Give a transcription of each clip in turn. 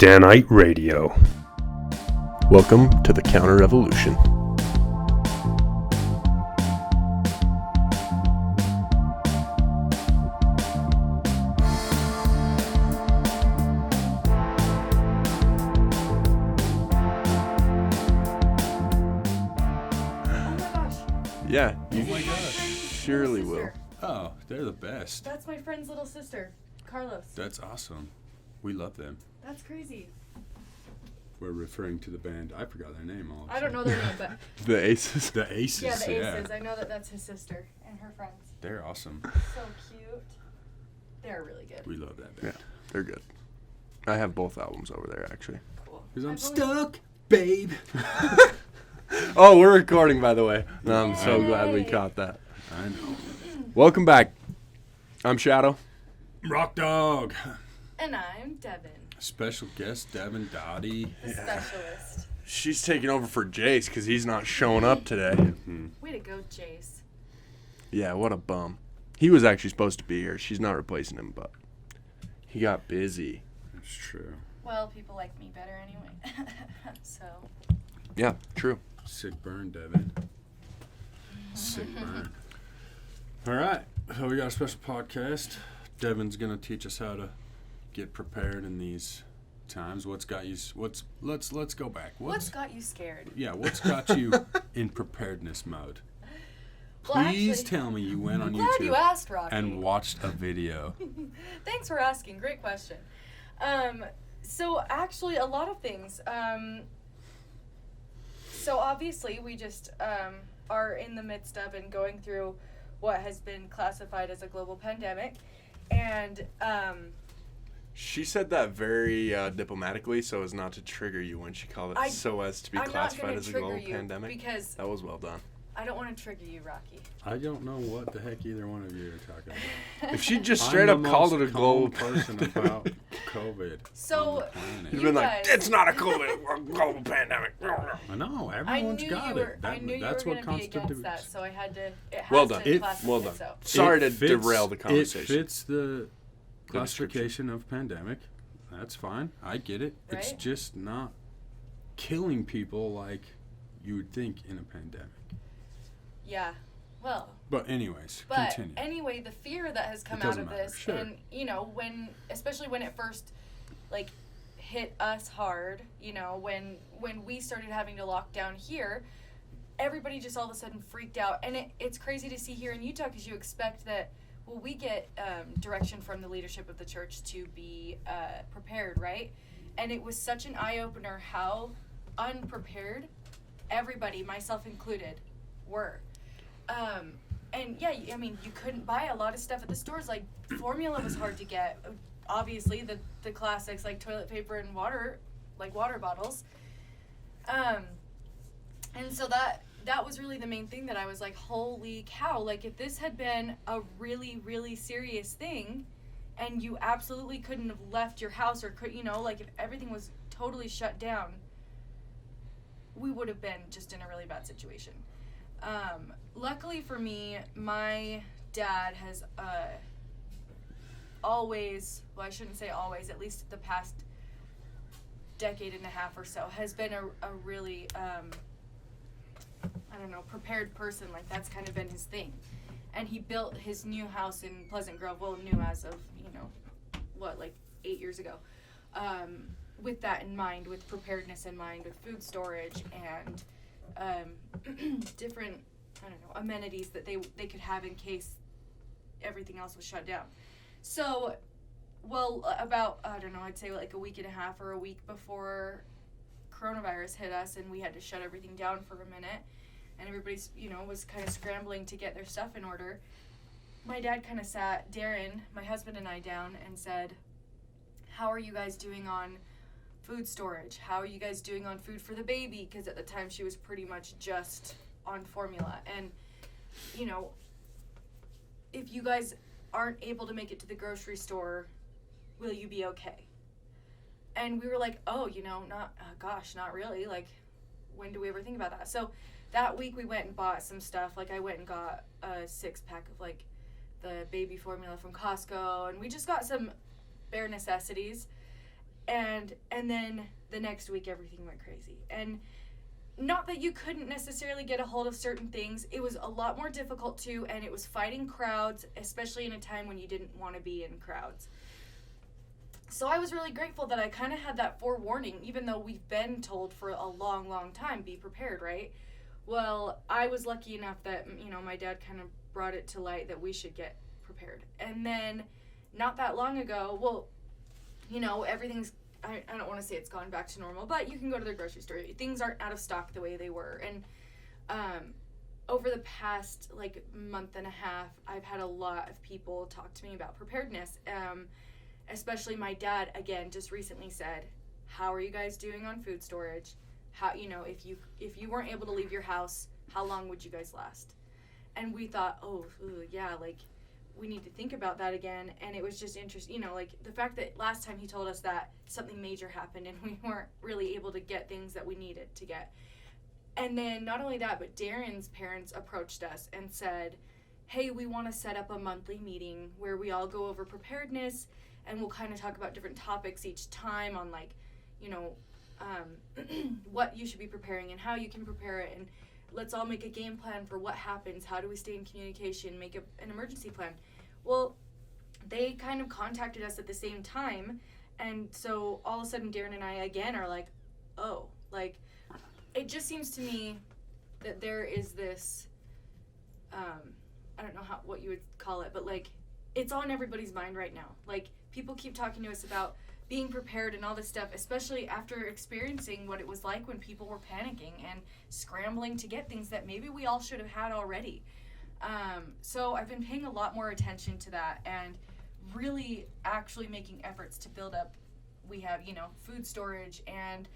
Danite Radio. Welcome to the Counter Revolution. Yeah, you surely will. Oh, they're the best. That's my friend's little sister, Carlos. That's awesome. We love them. That's crazy. We're referring to the band. I forgot their name all. I don't know their name, but The Aces. The Aces. yeah, the Aces. I know that that's his sister and her friends. They're awesome. So cute. They're really good. We love that band. Yeah, they're good. I have both albums over there, actually. Cool. Because I'm I've stuck, babe. Oh, we're recording, by the way. No, I'm so glad we Yay. caught that. I know. Welcome back. I'm Shadow. Rock Dog. And I'm Devyn, Special guest Devyn Doty. the specialist. She's taking over for Jace because he's not showing up today. Way to go, Jace. Yeah, what a bum. He was actually supposed to be here. She's not replacing him, but he got busy. That's true. Well, people like me better anyway. So. Yeah, true. Sick burn, Devyn. Sick burn. All right. So we got a special podcast. Devyn's gonna teach us how to get prepared in these times. Let's go back. What's got you scared? Yeah, what's got you in preparedness mode? Well, Please actually, tell me you went on I'm glad you YouTube asked, Rocky. and watched a video. Thanks for asking. Great question. So actually, a lot of things. So obviously, we just are in the midst of and going through what has been classified as a global pandemic, and She said that very diplomatically so as not to trigger you when she called it so as to be I'm not classified gonna as a trigger global you pandemic. because That was well done. I don't want to trigger you, Rocky. I don't know what the heck either one of you are talking about. If she just straight up called it a global person about COVID. So, on the planet. You've You been like, guys- it's not a global pandemic. I know I everyone's knew got you it. were. I knew you That's were what going to be against constitutes. that, so I had to. It has Well done. to classify Well done. itself. Sorry to It fits- derail the conversation. It fits the classification of pandemic. That's fine. I get it. It's Right? just not killing people like you would think in a pandemic. Yeah. Well. But anyways, But continue. anyway, the fear that has come It out doesn't of matter, this, sure. and especially when it first, like, hit us hard, when we started having to lock down here, everybody just all of a sudden freaked out, and it's crazy to see here in Utah because you expect that. Well, we get direction from the leadership of the church to be prepared, right? And it was such an eye-opener how unprepared everybody, myself included, were. And yeah, I mean, you couldn't buy a lot of stuff at the stores. Like, formula was hard to get. Obviously, the classics like toilet paper and water, like water bottles. And so that was really the main thing that I was like, holy cow, like if this had been a really, really serious thing and you absolutely couldn't have left your house or could, like if everything was totally shut down, we would have been just in a really bad situation. Luckily for me, my dad has always, well, I shouldn't say always, at least the past decade and a half or so, has been a really, prepared person. Like, that's kind of been his thing. And he built his new house in Pleasant Grove, well, new as of, 8 years ago, with that in mind, with preparedness in mind, with food storage and different, amenities that they could have in case everything else was shut down. So, well, about, I'd say like a week and a half or a week before coronavirus hit us and we had to shut everything down for a minute and everybody's, was kind of scrambling to get their stuff in order, my dad kind of sat Darren, my husband, and I down and said, how are you guys doing on food storage? How are you guys doing on food for the baby? Because at the time she was pretty much just on formula. And, if you guys aren't able to make it to the grocery store, will you be okay? And we were like, not really. Like, when do we ever think about that? So that week we went and bought some stuff. Like, I went and got a 6-pack of, like, the baby formula from Costco. And we just got some bare necessities. And then the next week everything went crazy. And not that you couldn't necessarily get a hold of certain things. It was a lot more difficult too, and it was fighting crowds, especially in a time when you didn't want to be in crowds. So I was really grateful that I kind of had that forewarning, even though we've been told for a long, long time, be prepared, right? Well, I was lucky enough that, my dad kind of brought it to light that we should get prepared. And then not that long ago, everything's, I don't want to say it's gone back to normal, but you can go to the grocery store. Things aren't out of stock the way they were. And over the past, month and a half, I've had a lot of people talk to me about preparedness. Especially my dad, again, just recently said, how are you guys doing on food storage? How, if you weren't able to leave your house, how long would you guys last? And we thought, we need to think about that again. And it was just interesting, the fact that last time he told us that something major happened and we weren't really able to get things that we needed to get. And then not only that, but Darren's parents approached us and said, hey, we want to set up a monthly meeting where we all go over preparedness, and we'll kind of talk about different topics each time on what you should be preparing and how you can prepare it, and let's all make a game plan for what happens, how do we stay in communication, make an emergency plan. Well, they kind of contacted us at the same time, and so all of a sudden Darren and I again are like, it just seems to me that there is this, I don't know what you would call it, but it's on everybody's mind right now. People keep talking to us about being prepared and all this stuff, especially after experiencing what it was like when people were panicking and scrambling to get things that maybe we all should have had already. So I've been paying a lot more attention to that and really actually making efforts to build up. We have, food storage and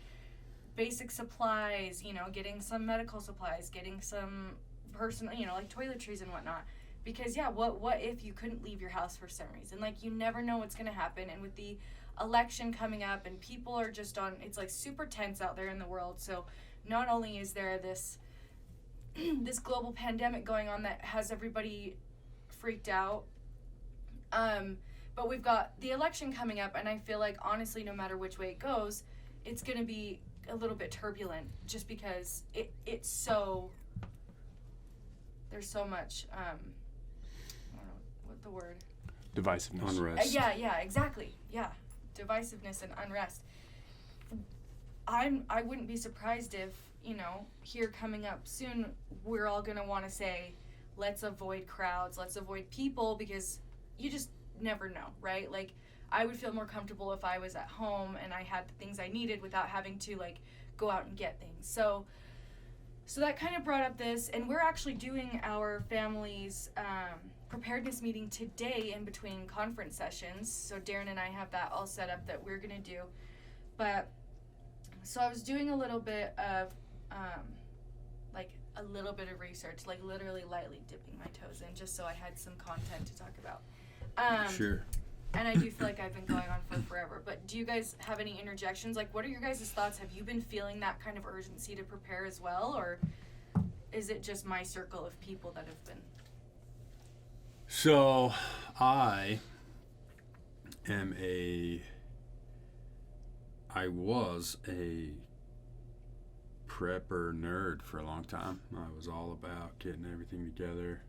basic supplies, getting some medical supplies, getting some personal, toiletries and whatnot. Because, what if you couldn't leave your house for some reason? You never know what's going to happen. And with the election coming up and people are just it's super tense out there in the world. So not only is there this this global pandemic going on that has everybody freaked out, but we've got the election coming up. And I feel like, honestly, no matter which way it goes, it's going to be a little bit turbulent just because it's so, there's so much, I don't know what the word. Divisiveness. Unrest. Yeah, exactly. Yeah. Divisiveness and unrest. I wouldn't be surprised if, here coming up soon, we're all going to want to say, let's avoid crowds, let's avoid people, because you just never know, right? I would feel more comfortable if I was at home and I had the things I needed without having to, go out and get things. So that kind of brought up this, and we're actually doing our family's preparedness meeting today in between conference sessions. So Darren and I have that all set up that we're going to do. But so I was doing a little bit of research, literally lightly dipping my toes in just so I had some content to talk about. Sure. And I do feel like I've been going on for forever. But do you guys have any interjections? What are your guys' thoughts? Have you been feeling that kind of urgency to prepare as well? Or is it just my circle of people that have been? So I was a prepper nerd for a long time. I was all about getting everything together.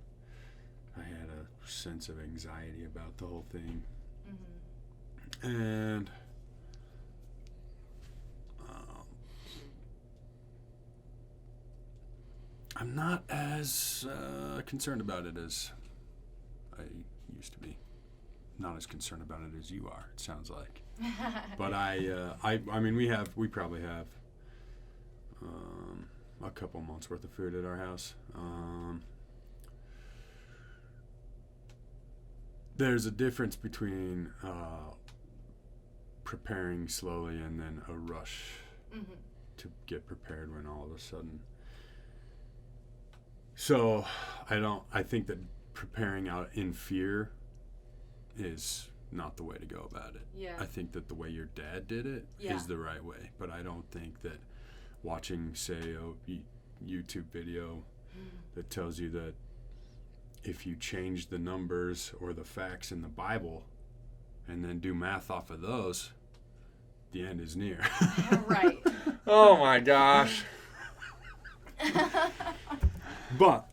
I had a sense of anxiety about the whole thing. Mm-hmm. And I'm not as concerned about it as I used to be. Not as concerned about it as you are, it sounds like. But we probably have a couple months worth of food at our house. There's a difference between preparing slowly and then a rush to get prepared when all of a sudden. So I think that preparing out in fear is not the way to go about it. Yeah. I think that the way your dad did it is the right way, but I don't think that watching, say, a YouTube video that tells you that if you change the numbers or the facts in the Bible and then do math off of those, the end is near. Right. Oh my gosh. But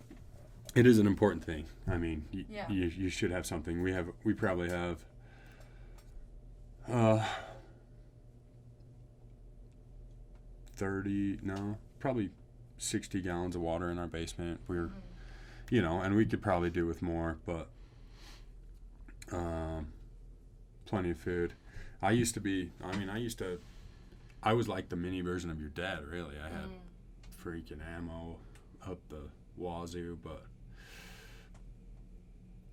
it is an important thing. I mean, Yeah. you should have something. We probably have probably 60 gallons of water in our basement. We're, and we could probably do with more, but plenty of food. I was like the mini version of your dad, really. I had freaking ammo up the wazoo, but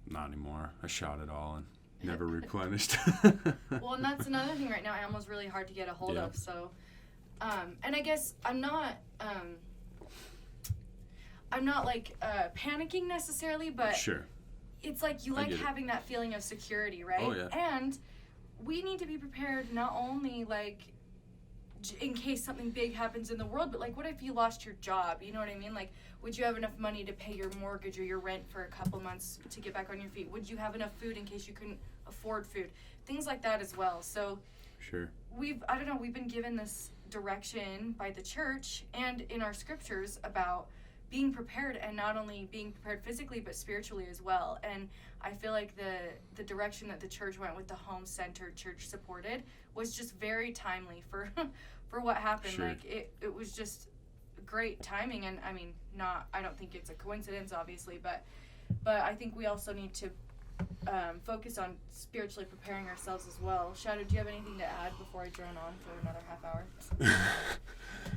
not anymore. I shot it all and never replenished. Well, and that's another thing right now. Ammo's really hard to get a hold of. So, and I guess I'm not like panicking necessarily, but Sure. it's like you like having that feeling of security, right? Oh, yeah. And we need to be prepared not only like in case something big happens in the world, but like what if you lost your job? You know what I mean? Like, would you have enough money to pay your mortgage or your rent for a couple months to get back on your feet? Would you have enough food in case you couldn't afford food? Things like that as well. So Sure. we've been given this direction by the church and in our scriptures about being prepared, and not only being prepared physically but spiritually as well. And I feel like the direction that the church went with the home-centered, church-supported was just very timely for what happened. Sure. Like it was just great timing, and I mean, I don't think it's a coincidence, obviously, but I think we also need to focus on spiritually preparing ourselves as well. Shadow, do you have anything to add before I drone on for another half hour?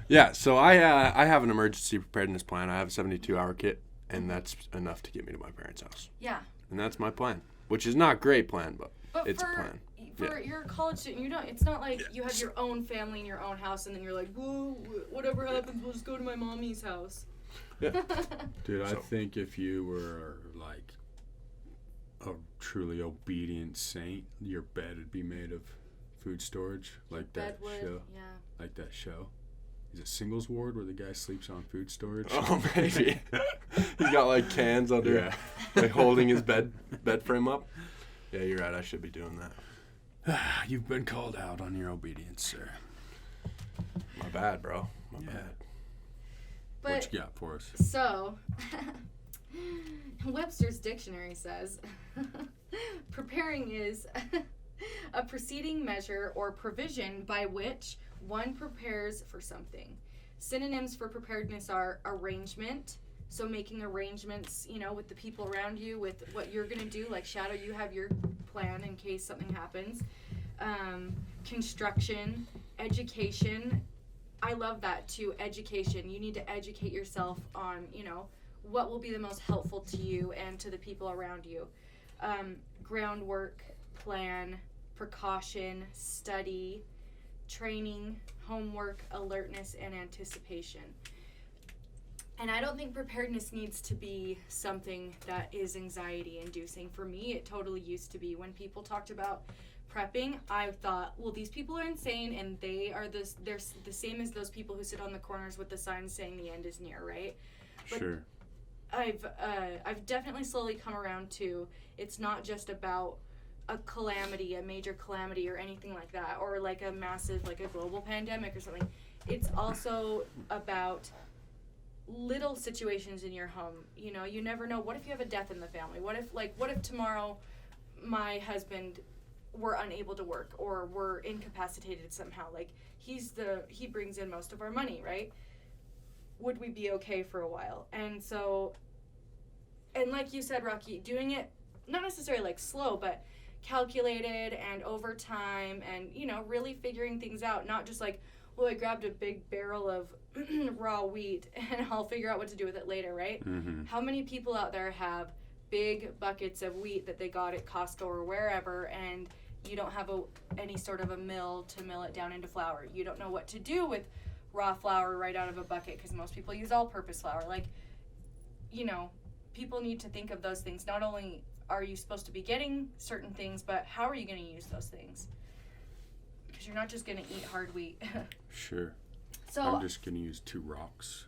Yeah, so I have an emergency preparedness plan. I have a 72-hour kit, and that's enough to get me to my parents' house. Yeah. And that's my plan, which is not a great plan, but it's for, a plan. For you're a college student, it's not like you have your own family in your own house, and then you're like, whoa, whatever happens, we'll just go to my mommy's house. Yeah. Dude, I think if you were like a truly obedient saint, your bed would be made of food storage, like that show. Yeah. Like that show. Is it Singles Ward where the guy sleeps on food storage? Oh, maybe. He's got like cans under, like holding his bed frame up. Yeah, you're right. I should be doing that. You've been called out on your obedience, sir. My bad, bro. My bad. But, what you got for us? So, Webster's dictionary says, preparing is a preceding measure or provision by which one prepares for something. Synonyms for preparedness are arrangement, so making arrangements, with the people around you, with what you're going to do. Like Shadow, you have your plan in case something happens. Construction, education. I love that too, education. You need to educate yourself on, what will be the most helpful to you and to the people around you. Groundwork, plan, precaution, study, training, homework, alertness, and anticipation. And I don't think preparedness needs to be something that is anxiety inducing. For me, it totally used to be. When people talked about prepping, I thought, well, these people are insane, and they're the same as those people who sit on the corners with the signs saying the end is near, right? But Sure. I've definitely slowly come around to, it's not just about a calamity, a major calamity or anything like that, or like a massive, like a global pandemic or something. It's also about little situations in your home. You never know. What if you have a death in the family? What if tomorrow my husband were unable to work or were incapacitated somehow? Like, he brings in most of our money, right? Would we be okay for a while? And so, and like you said, Rocky, doing it not necessarily like slow, but calculated and over time, and really figuring things out, not just like, well, I grabbed a big barrel of raw wheat and I'll figure out what to do with it later, right? Mm-hmm. How many people out there have big buckets of wheat that they got at Costco or wherever, and you don't have any sort of a mill to mill it down into flour? You don't know what to do with raw flour right out of a bucket, because most people use all-purpose flour. Like, people need to think of those things. Not only are you supposed to be getting certain things, but how are you going to use those things? Because you're not just going to eat hard wheat. Sure. So I'm just going to use 2 rocks.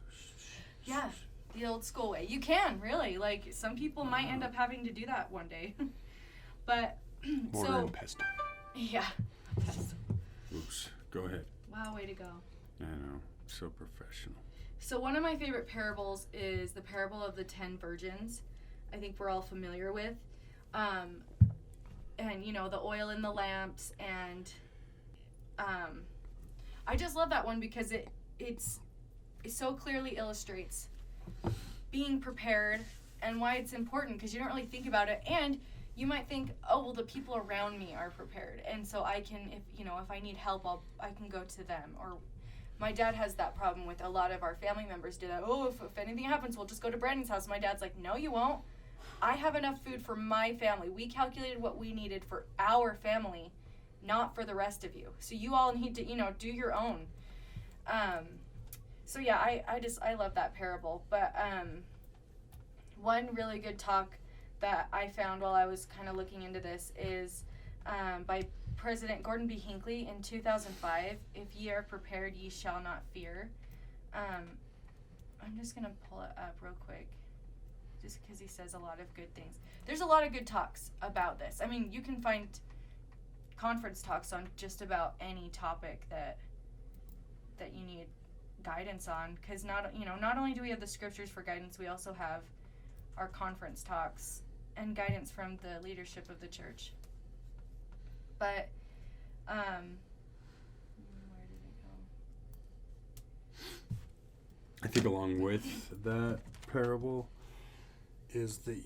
Yeah, the old school way. You can, really. Like, some people might end up having to do that one day. But, Mortar and pestle. Yeah. Oops. Go ahead. Wow, way to go. I know. So professional. So one of my favorite parables is the parable of the 10 virgins. I think we're all familiar with. And, you know, the oil in the lamps. And I just love that one because it so clearly illustrates being prepared and why it's important, because you don't really think about it. And you might think, oh, well, the people around me are prepared. And so I can, if I need help, I can go to them. Or my dad has that problem with a lot of our family members do that. Oh, if anything happens, we'll just go to Brandon's house. My dad's like, no, you won't. I have enough food for my family. We calculated what we needed for our family, not for the rest of you. So you all need to, do your own. So yeah, I love that parable. But one really good talk that I found while I was kind of looking into this is by President Gordon B. Hinckley in 2005. If ye are prepared, ye shall not fear. I'm just going to pull it up real quick, just because he says a lot of good things. There's a lot of good talks about this. I mean, you can find conference talks on just about any topic that you need guidance on, because not only do we have the scriptures for guidance, we also have our conference talks and guidance from the leadership of the church. But where did it go? I think along with that parable is the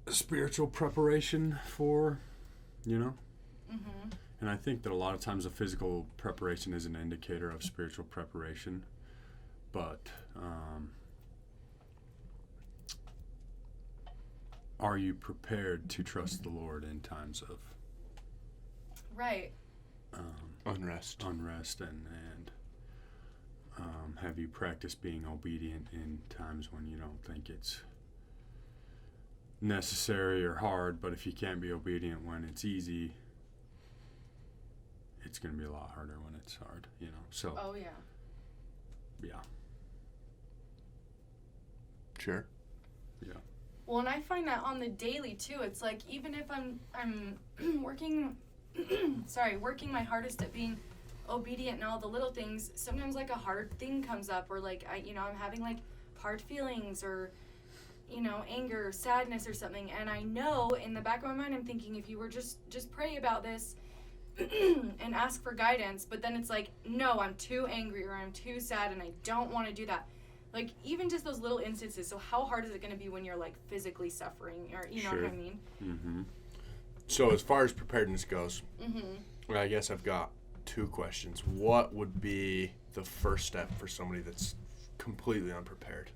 spiritual preparation for, Mm-hmm. And I think that a lot of times the physical preparation is an indicator of spiritual preparation, but are you prepared to trust the Lord in times of Right. Unrest and have you practiced being obedient in times when you don't think it's necessary or hard? But if you can't be obedient when it's easy, it's going to be a lot harder when it's hard, So. Oh yeah. Yeah. Sure. Yeah. Well, and I find that on the daily too. It's like, even if I'm working my hardest at being obedient in all the little things, sometimes like a hard thing comes up, or like I'm having like hard feelings, or anger, sadness or something, and I know in the back of my mind I'm thinking, if you were just pray about this and ask for guidance, but then it's like, no, I'm too angry or I'm too sad and I don't want to do that. Like, even just those little instances. So how hard is it going to be when you're like physically suffering, or know what I mean? Mm-hmm. So as far as preparedness goes, Mm-hmm. I guess I've got two questions. What would be the first step for somebody that's completely unprepared?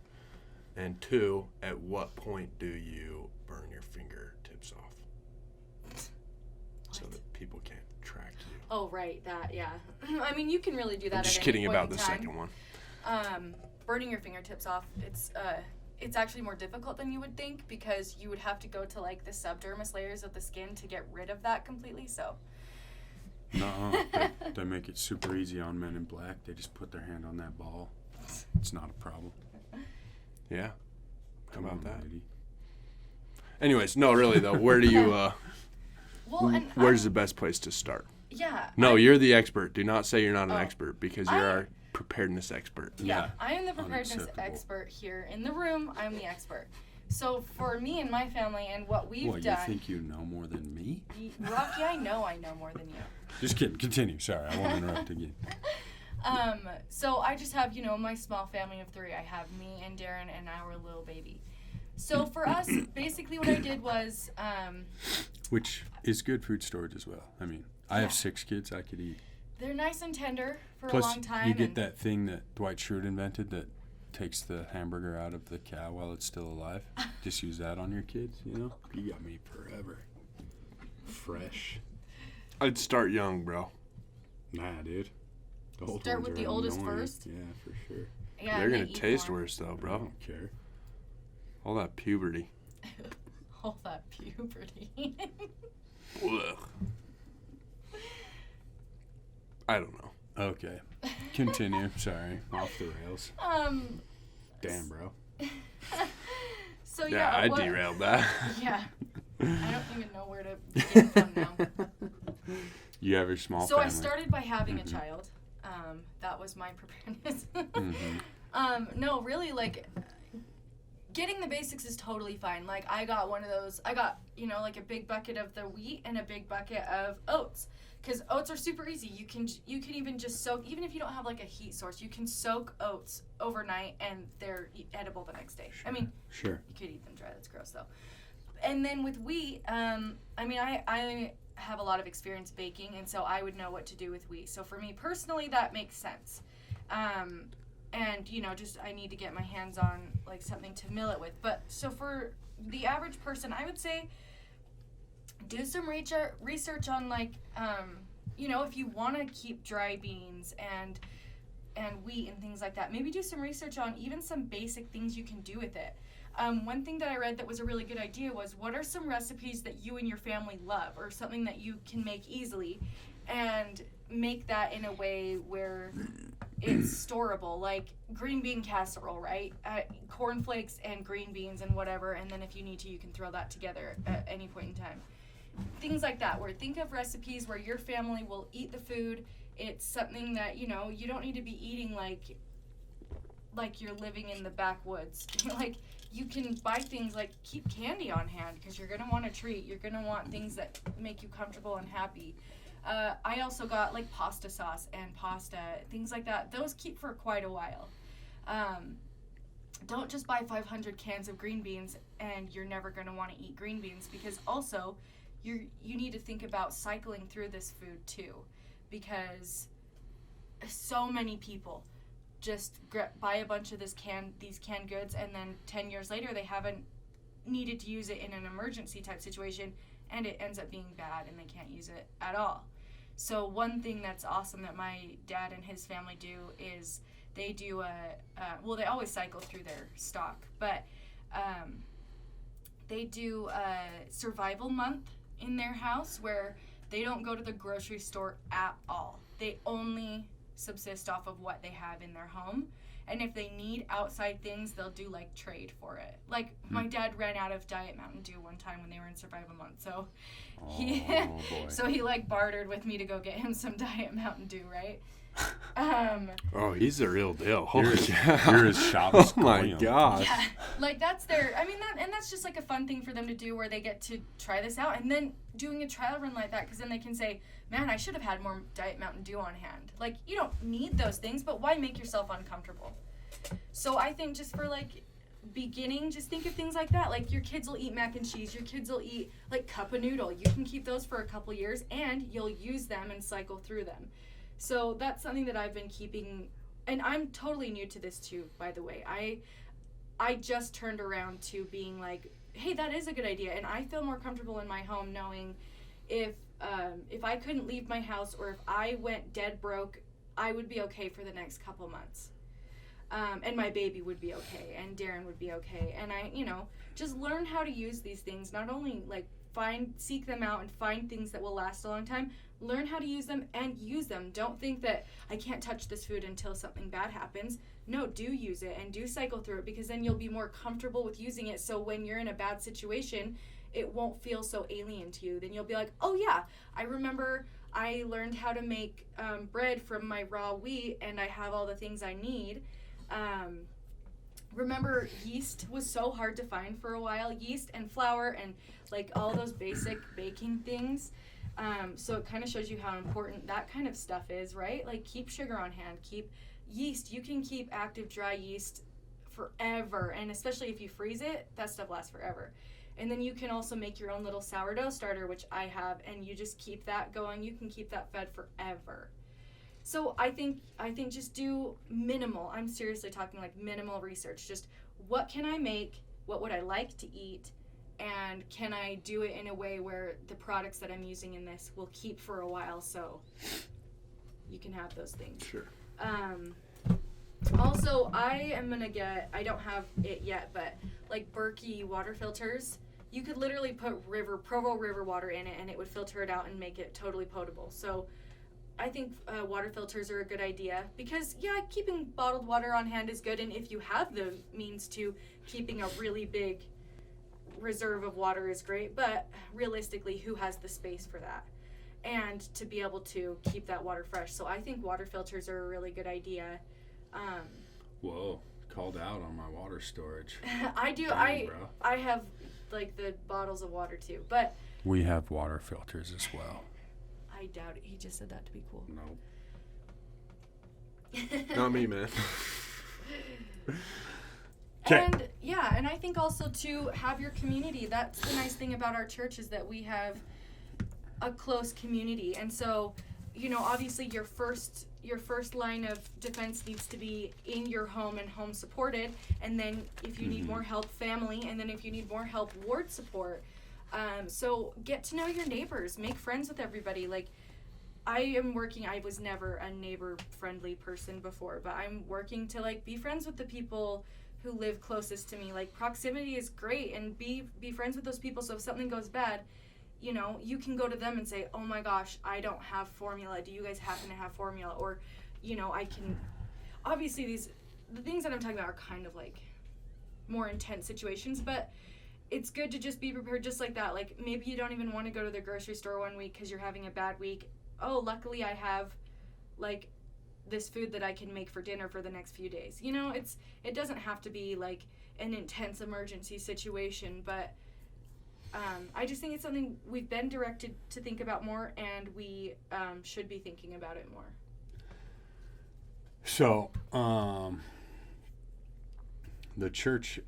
And two, at what point do you burn your fingertips off so that people can't track you? Oh, right, that, yeah. I mean, you can really do that. I'm just at kidding any point about in the time. second one. Burning your fingertips off, it's actually more difficult than you would think, because you would have to go to like the subdermis layers of the skin to get rid of that completely. So No, they make it super easy on Men in Black. They just put their hand on that ball. It's not a problem. Yeah. How Come about on, that? lady. Anyways, no, really though, where do you well, and where's the best place to start? yeah. No, you're the expert. Do not say you're not an Oh. expert, because you're our preparedness expert. Yeah, I am the preparedness Unacceptable. expert here in the room. I'm the expert. So for me and my family and what we've What, done, you think you know more than me? Rocky, I know more than you. Just kidding. Continue. Sorry, I won't interrupt again. So I just have, my small family of 3. I have me and Darren and our little baby. So for us, basically what I did was, Which is good food storage as well. I mean, I have 6 kids. I could eat. they're nice and tender for Plus, a long time. you get and that thing that Dwight Schrute invented that takes the hamburger out of the cow while it's still alive. Just use that on your kids, You got me forever. Fresh. I'd start young, bro. Nah, dude. The old Start ones with are the oldest annoying. first? Yeah, for sure. Yeah, They're they gonna eat taste more. worse though, I bro. don't care. All that puberty. All that puberty. Ugh. I don't know. Okay. Continue. Sorry. Off the rails. Damn, bro. So Yeah, yeah, I what- derailed that. Yeah. I don't even know where to begin from now. You have your small So family. I started by having Mhm. a child. That was my preparedness. Mm-hmm. No, really, like, getting the basics is totally fine. Like, I got one of those, like a big bucket of the wheat and a big bucket of oats. Because oats are super easy. You can even just soak, even if you don't have like a heat source, you can soak oats overnight and they're edible the next day. Sure. I mean, sure. You could eat them dry. That's gross though. And then with wheat, I have a lot of experience baking, and so I would know what to do with wheat. So for me personally, that makes sense. And just I need to get my hands on like something to mill it with. But so for the average person, I would say do some research on like if you want to keep dry beans and wheat and things like that, maybe do some research on even some basic things you can do with it. One thing that I read that was a really good idea was, what are some recipes that you and your family love, or something that you can make easily, and make that in a way where it's storable, like green bean casserole, right? Cornflakes and green beans and whatever, and then if you need to, you can throw that together at any point in time. Things like that, where think of recipes where your family will eat the food. It's something that, you don't need to be eating like you're living in the backwoods. Like, you can buy things like, keep candy on hand because you're going to want a treat. You're going to want things that make you comfortable and happy. I also got like pasta sauce and pasta, things like that. Those keep for quite a while. Don't just buy 500 cans of green beans and you're never going to want to eat green beans, because also you need to think about cycling through this food too, because so many people just buy a bunch of these canned goods, and then 10 years later they haven't needed to use it in an emergency type situation, and it ends up being bad and they can't use it at all. So one thing that's awesome that my dad and his family do is they do they always cycle through their stock, but they do a survival month in their house where they don't go to the grocery store at all. They only subsist off of what they have in their home, and if they need outside things, they'll do like trade for it. Like my dad ran out of Diet Mountain Dew one time when they were in survival month, so he like bartered with me to go get him some Diet Mountain Dew, right? Oh, he's the real deal. You're his shop. Oh my gosh. Yeah, like that's their. I mean, that's just like a fun thing for them to do, where they get to try this out, and then doing a trial run like that, because then they can say, "Man, I should have had more Diet Mountain Dew on hand." Like, you don't need those things, but why make yourself uncomfortable? So I think just for like beginning, just think of things like that. Like, your kids will eat mac and cheese. Your kids will eat like cup of noodle. You can keep those for a couple years, and you'll use them and cycle through them. So that's something that I've been keeping, and I'm totally new to this too, by the way. I just turned around to being like, hey, that is a good idea, and I feel more comfortable in my home knowing if I couldn't leave my house, or if I went dead broke, I would be okay for the next couple months. And my baby would be okay, and Darren would be okay. And I, just learn how to use these things, not only like seek them out and find things that will last a long time. Learn how to use them and use them. Don't think that I can't touch this food until something bad happens. No, do use it and do cycle through it, because then you'll be more comfortable with using it. So when you're in a bad situation, it won't feel so alien to you. Then you'll be like, oh yeah, I remember I learned how to make bread from my raw wheat, and I have all the things I need. Remember, yeast was so hard to find for a while. Yeast and flour and like all those basic baking things. So it kind of shows you how important that kind of stuff is, right? Like, keep sugar on hand, keep yeast. You can keep active dry yeast forever, and especially if you freeze it, that stuff lasts forever. And then you can also make your own little sourdough starter, which I have, and you just keep that going. You can keep that fed forever. So I think just do minimal. I'm seriously talking like minimal research. Just, what can I make? What would I like to eat? And can I do it in a way where the products that I'm using in this will keep for a while, so you can have those things. Sure. Also, I don't have it yet, but like Berkey water filters, you could literally put Provo River water in it, and it would filter it out and make it totally potable. So I think water filters are a good idea, because keeping bottled water on hand is good, and if you have the means to, keeping a really big reserve of water is great, but realistically, who has the space for that? and to be able to keep that water fresh. So I think water filters are a really good idea. Whoa, called out on my water storage. I do. Dang, bro. I have like the bottles of water too, but We have water filters as well. I doubt it. He just said that to be cool. Nope. Not me, man. And yeah, and I think also to have your community. That's the nice thing about our church is that we have a close community. And so, you know, obviously your first line of defense needs to be in your home and home supported, and then if you need more help, family, and then if you need more help, ward support. So get to know your neighbors, make friends with everybody. Like I was never a neighbor friendly person before, but I'm working to like be friends with the people who live closest to me. Like proximity is great, and be friends with those people. So if something goes bad, you know, you can go to them and say, oh my gosh, I don't have formula. Do you guys happen to have formula? Or, you know, I can, obviously the things that I'm talking about are kind of like more intense situations, but it's good to just be prepared just like that. Like maybe you don't even want to go to the grocery store one week because you're having a bad week. Oh, luckily I have like this food that I can make for dinner for the next few days. You know, it doesn't have to be like an intense emergency situation, but I just think it's something we've been directed to think about more, and we should be thinking about it more. So, the church's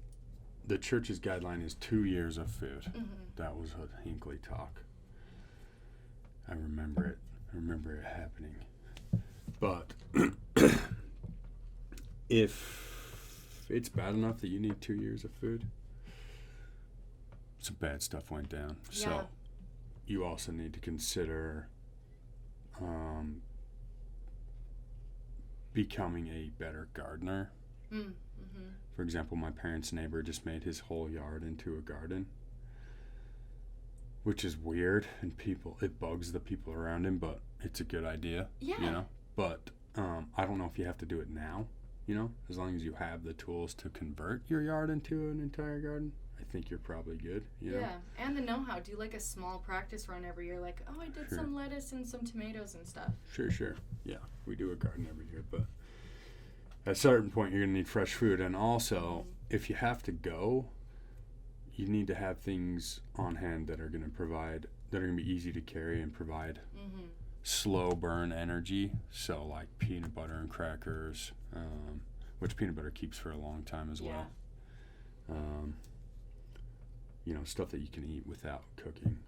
guideline is 2 years of food. Mm-hmm. That was a Hinckley talk. I remember it happening. But if it's bad enough that you need 2 years of food, some bad stuff went down. Yeah. So you also need to consider becoming a better gardener. Mm-hmm. For example, my parents' neighbor just made his whole yard into a garden, which is weird, and it bugs the people around him, but it's a good idea. Yeah. You know? But I don't know if you have to do it now, you know? As long as you have the tools to convert your yard into an entire garden, I think you're probably good, you know? Yeah, and the know-how. Do like a small practice run every year. Like, oh, I did Sure. some lettuce and some tomatoes and stuff. Sure. Yeah, we do a garden every year, but at a certain point, you're going to need fresh food. And also, if you have to go, you need to have things on hand that are going to be easy to carry and provide slow burn energy. So like peanut butter and crackers, which peanut butter keeps for a long time as well. You know, stuff that you can eat without cooking.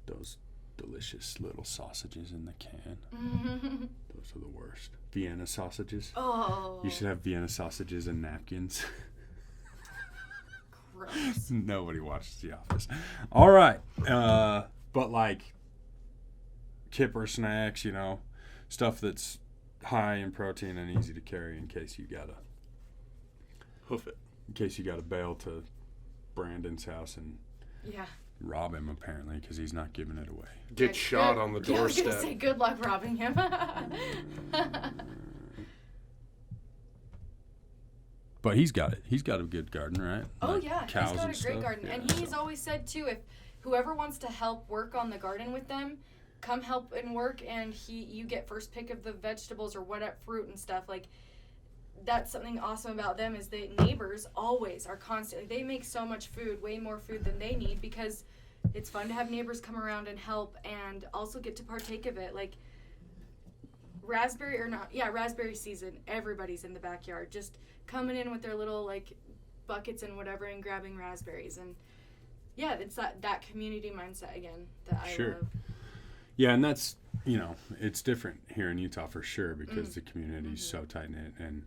Those delicious little sausages in the can. Those are the worst. Vienna sausages. Oh. You should have Vienna sausages and napkins. Gross. Nobody watches The Office. All right. But like kipper snacks, you know, stuff that's high in protein and easy to carry in case you gotta Hoof it. in case you gotta bail to Brandon's house and Yeah. rob him apparently because he's not giving it away. Get Yeah, shot good. on the Yeah, I was doorstep. gonna say good luck robbing him. But he's got it. He's got a good garden, right? Oh Like yeah, cows he's got and a great stuff? garden, Yeah, and he's so- always said too, if whoever wants to help work on the garden with them, come help and work, and you get first pick of the vegetables or what fruit and stuff. Like that's something awesome about them is that neighbors always are constantly. They make so much food, way more food than they need, because it's fun to have neighbors come around and help, and also get to partake of it. Like raspberry season, everybody's in the backyard just coming in with their little like buckets and whatever and grabbing raspberries. And yeah, it's that community mindset again that I Sure. love. Yeah, and that's, you know, it's different here in Utah for sure because the community's so tight knit, and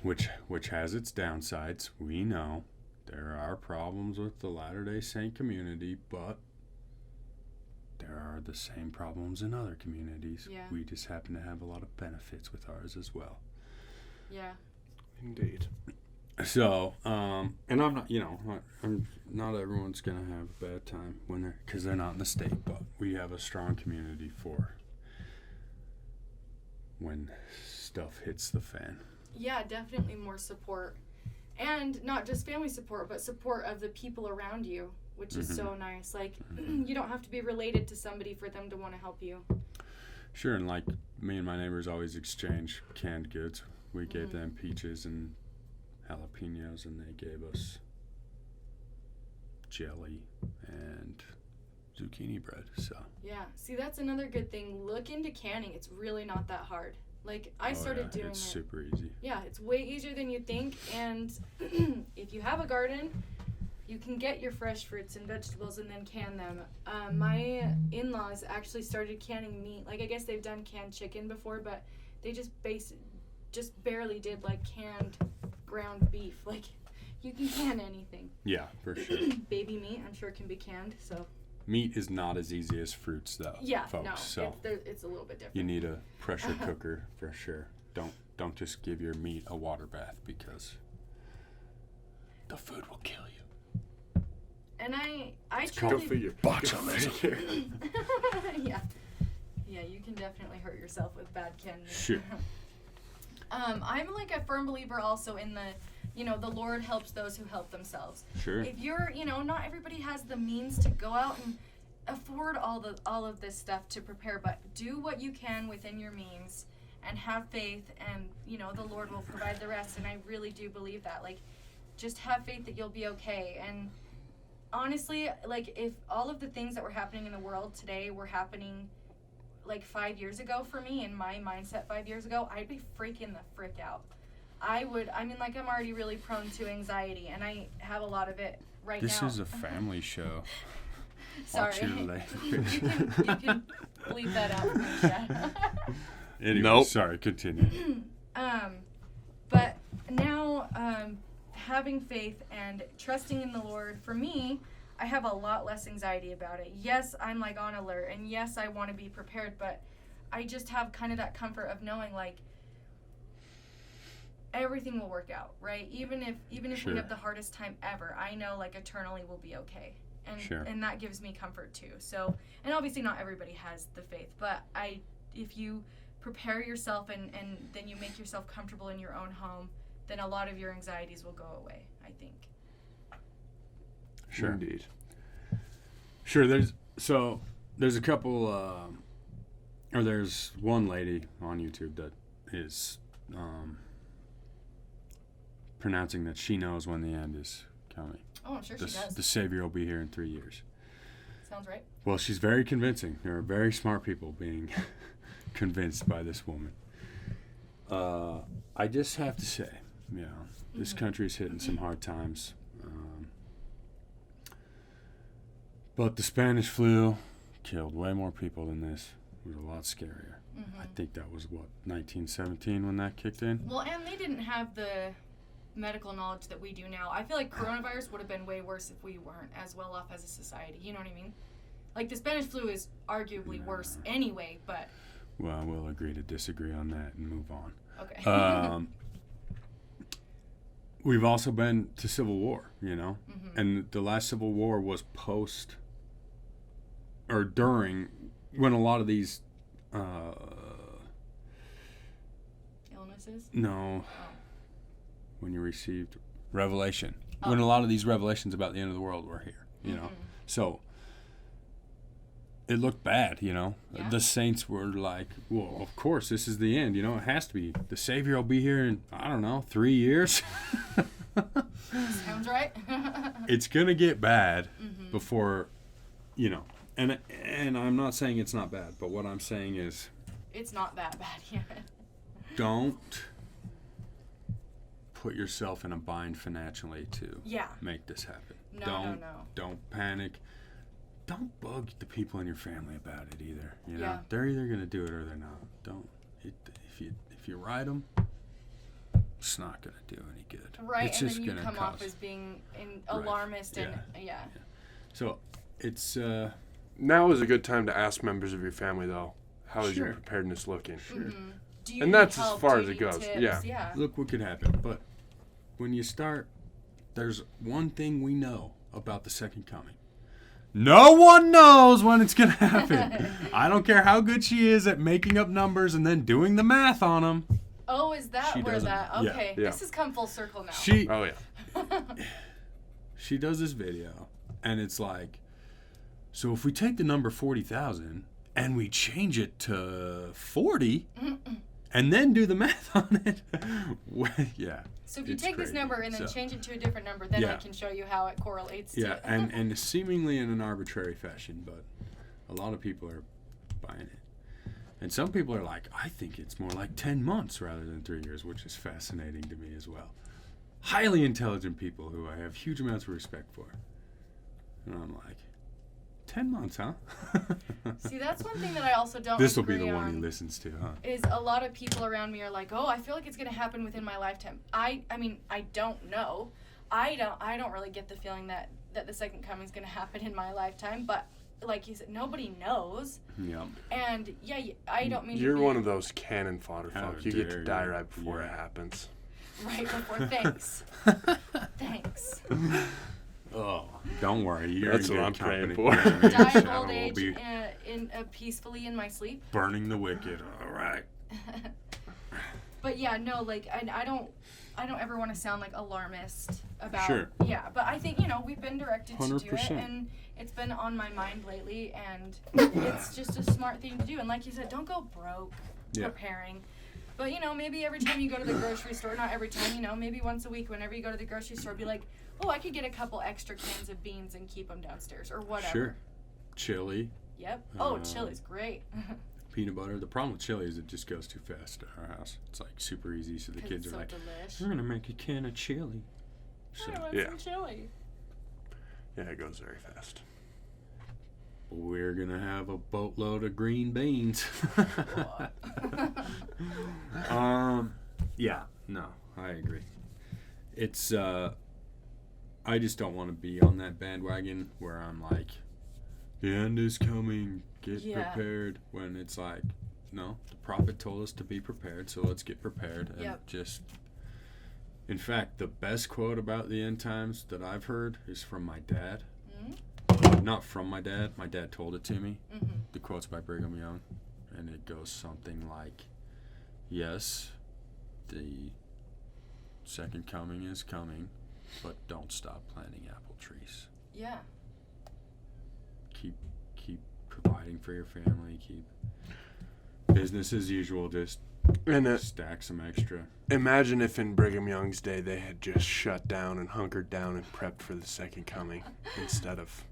which has its downsides. We know there are problems with the Latter-day Saint community, but there are the same problems in other communities. Yeah. We just happen to have a lot of benefits with ours as well. Yeah. Indeed. So, and I'm not, you know, I'm not everyone's gonna have a bad time because they're not in the state, but we have a strong community for when stuff hits the fan. Yeah, definitely more support. And not just family support, but support of the people around you. which is so nice. Like, you don't have to be related to somebody for them to want to help you. Sure, and like me and my neighbors always exchange canned goods. We gave them peaches and jalapenos, and they gave us jelly and zucchini bread. So Yeah, see, that's another good thing. Look into canning. It's really not that hard. Like, I started doing it's it. super easy. Yeah, it's way easier than you think. And if you have a garden, you can get your fresh fruits and vegetables and then can them. My in-laws actually started canning meat. Like, I guess they've done canned chicken before, but they just barely did like canned ground beef. Like, you can can anything. Yeah, for sure. Baby meat, I'm sure, can be canned. So Meat is not as easy as fruits, though. yeah, folks. no, So it's a little bit different. you need a pressure cooker for sure. Don't just give your meat a water bath, because the food will kill you. And I Go truly figure. Botulism. yeah, you can definitely hurt yourself with bad canned meat. Sure. I'm like a firm believer also in the Lord helps those who help themselves. Sure. If you're, not everybody has the means to go out and afford all of this stuff to prepare, but do what you can within your means and have faith, and the Lord will provide the rest. And I really do believe that. Like, just have faith that you'll be okay. And honestly, like, if all of the things that were happening in the world today were happening like 5 years ago for me, in my mindset 5 years ago, I'd be freaking the frick out. I'm already really prone to anxiety, and I have a lot of it right now. This is a family show. Sorry. Watch your language. you can bleep that out for me, Chad. Anyway, Nope. Sorry, continue. But now, having faith and trusting in the Lord, for me, I have a lot less anxiety about it. Yes, I'm like on alert, and yes, I want to be prepared, but I just have kind of that comfort of knowing, like, everything will work out, right? Even if Sure. we have the hardest time ever, I know, like, eternally we'll be okay. And Sure. and that gives me comfort too. So, and obviously not everybody has the faith, but if you prepare yourself and then you make yourself comfortable in your own home, then a lot of your anxieties will go away, I think. Sure. Indeed. Sure. There's a couple, or there's one lady on YouTube that is pronouncing that she knows when the end is coming. Oh, I'm sure she does. The Savior will be here in 3 years. Sounds right. Well, she's very convincing. There are very smart people being convinced by this woman. I just have to say, this country's hitting some hard times. But the Spanish flu killed way more people than this. It was a lot scarier. I think that was, 1917 when that kicked in? Well, and they didn't have the medical knowledge that we do now. I feel like coronavirus would have been way worse if we weren't as well off as a society. You know what I mean? Like, the Spanish flu is arguably worse anyway, but... Well, we'll agree to disagree on that and move on. Okay. We've also been to civil war, and the last civil war was post or during when a lot of these Illnesses? no Oh. when you received revelation, when a lot of these revelations about the end of the world were here, so it looked bad, Yeah. The saints were like, well, of course this is the end, it has to be. The Savior will be here in, I don't know, 3 years. Sounds right. It's gonna get bad before, and I'm not saying it's not bad, but what I'm saying is, It's not that bad yet. don't put yourself in a bind financially to make this happen. No. Don't panic. Don't bug the people in your family about it either. Yeah. They're either gonna do it or they're not. If you ride them, it's not gonna do any good. Right, It's and just then you gonna come cause. off as being alarmist and yeah. So it's Now is a good time to ask members of your family, though, how is your Sure. preparedness looking? Do you And need that's as help? far Do as you it need goes. tips? Yeah. look what could happen. But when you start, there's one thing we know about the second coming. No one knows when it's going to happen. I don't care how good she is at making up numbers and then doing the math on them. Oh, is that She where doesn't. that? Yeah. Okay, Yeah. this has come full circle now. She Oh, yeah. she does this video And it's like, so if we take the number 40,000 and we change it to 40 and then do the math on it, yeah. So if you it's take this crazy. number and then So- change it to a different number, then I Yeah. can show you how it correlates to Yeah, it. and seemingly in an arbitrary fashion, but a lot of people are buying it. And some people are like, I think it's more like 10 months rather than 3 years, which is fascinating to me as well. Highly intelligent people who I have huge amounts of respect for. And I'm like, 10 months, huh? See, that's one thing that I also don't This will be agree the one he on, listens to, huh? is a lot of people around me are like, oh, I feel like it's going to happen within my lifetime. I mean, I don't know. I don't really get the feeling that the second coming is going to happen in my lifetime, but like you said, nobody knows. Yeah. And yeah, I don't mean You're to be one of those cannon fodder How folk. You get to dare die you. right before it Yeah. happens. right before. Thanks. Thanks. Oh, don't worry. You're That's in what good I'm praying company. for. Me and Die of Shadow old will age be peacefully in my sleep. burning the wicked. All right. But yeah, no, like I don't ever want to sound like alarmist about. Sure. Yeah, but I think we've been directed to do it, 100%. and it's been on my mind lately, and it's just a smart thing to do. And like you said, don't go broke Yeah. preparing. But maybe every time you go to the grocery store, not every time, maybe once a week, whenever you go to the grocery store, be like, oh, I could get a couple extra cans of beans and keep them downstairs or whatever. Sure. Chili, Yep. Oh, Uh, chili's great. peanut butter. The problem with chili is it just goes too fast at our house. It's like super easy, so the 'Cause kids it's are so like, delish. we're going to make a can of chili. So I want Yeah. some chili. Yeah, it goes very fast. we're going to have a boatload of green beans. Yeah, no, I agree. It's, I just don't want to be on that bandwagon where I'm like, the end is coming, get Yeah. prepared, when it's like, no, the prophet told us to be prepared, so let's get prepared. And Yep. just, in fact, the best quote about the end times that I've heard is from my dad. Not from my dad told it to me. Mm-hmm. The quote's by Brigham Young, and it goes something like, yes, the second coming is coming, but don't stop planting apple trees. Yeah. Keep providing for your family, keep business as usual, just And stack some extra. imagine if in Brigham Young's day they had just shut down and hunkered down and prepped for the second coming instead of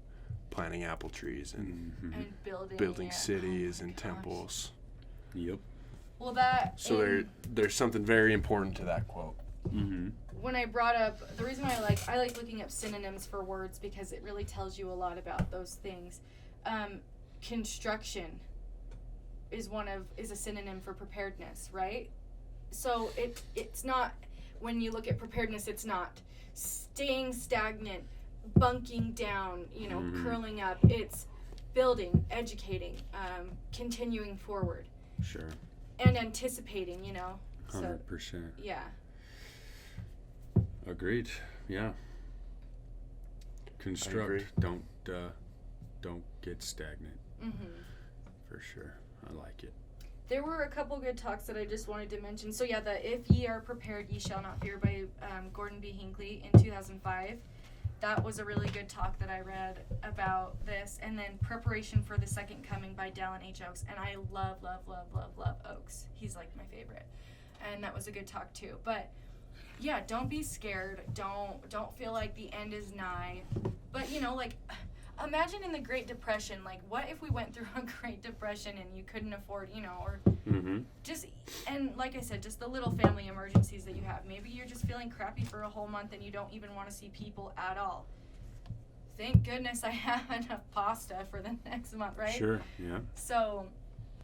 planting apple trees and Mhm. And building yeah. cities Oh my and gosh. temples. Yep. Well, that. So and there's something very important to that quote. Mm-hmm. when I brought up the reason why I like looking up synonyms for words because it really tells you a lot about those things. Construction is a synonym for preparedness, right? So it's not, when you look at preparedness, it's not staying stagnant, bunking down, Mhm. curling up. It's building, educating, continuing forward, Sure. and anticipating. So 100%. yeah. Agreed. Yeah. Construct. agree. Don't get stagnant. Mm-hmm. For sure. I like it. There were a couple good talks that I just wanted to mention. So yeah, the "If Ye Are Prepared, Ye Shall Not Fear" by Gordon B. Hinckley in 2005. That was a really good talk that I read about this. And then "Preparation for the Second Coming" by Dallin H. Oaks. And I love Oaks. He's like my favorite. And that was a good talk too. But yeah, don't be scared. Don't feel like the end is nigh. But imagine in the Great Depression, like what if we went through a Great Depression and you couldn't afford, or Mm-hmm. just, and like I said, just the little family emergencies that you have. Maybe you're just feeling crappy for a whole month and you don't even want to see people at all. Thank goodness I have enough pasta for the next month, right? Sure. Yeah. So,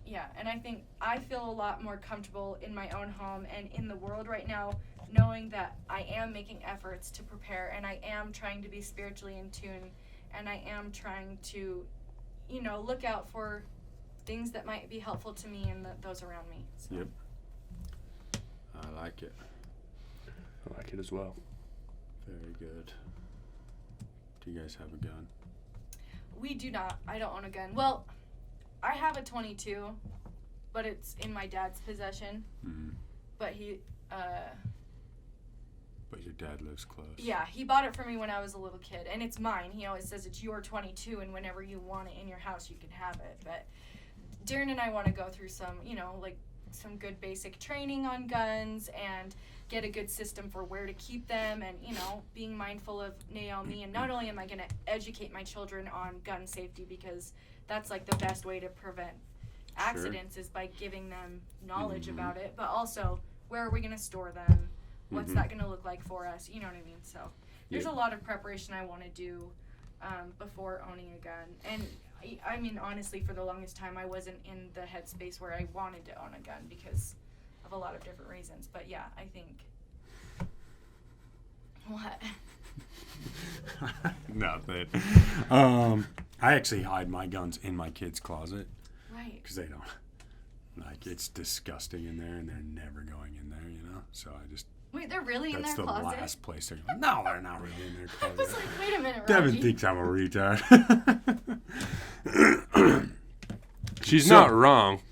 yeah, and I think I feel a lot more comfortable in my own home and in the world right now, knowing that I am making efforts to prepare and I am trying to be spiritually in tune and I am trying to, look out for things that might be helpful to me and those around me. So. Yep. I like it. I like it as well. Very good. Do you guys have a gun? We do not. I don't own a gun. Well, I have a .22, but it's in my dad's possession. Mm-hmm. But he, But your dad lives close. Yeah, he bought it for me when I was a little kid, and it's mine. He always says it's your 22, and whenever you want it in your house, you can have it. But Darren and I want to go through some, some good basic training on guns and get a good system for where to keep them, and, being mindful of Naomi. And not only am I going to educate my children on gun safety, because that's like the best way to prevent accidents is by giving them knowledge about it, but also where are we going to store them? What's that going to look like for us? You know what I mean? So there's a lot of preparation I want to do before owning a gun. And I mean, honestly, for the longest time, I wasn't in the headspace where I wanted to own a gun because of a lot of different reasons. But yeah, I think. What? Nothing. I actually hide my guns in my kids' closet. Right. Because they don't. Like, it's disgusting in there, and they're never going in there, So I just. Wait, they're really in That's their the closet? last place they're going. No, they're not really in their I closet. was like, wait a minute, Devyn Rocky. thinks I'm a retard. She's not wrong.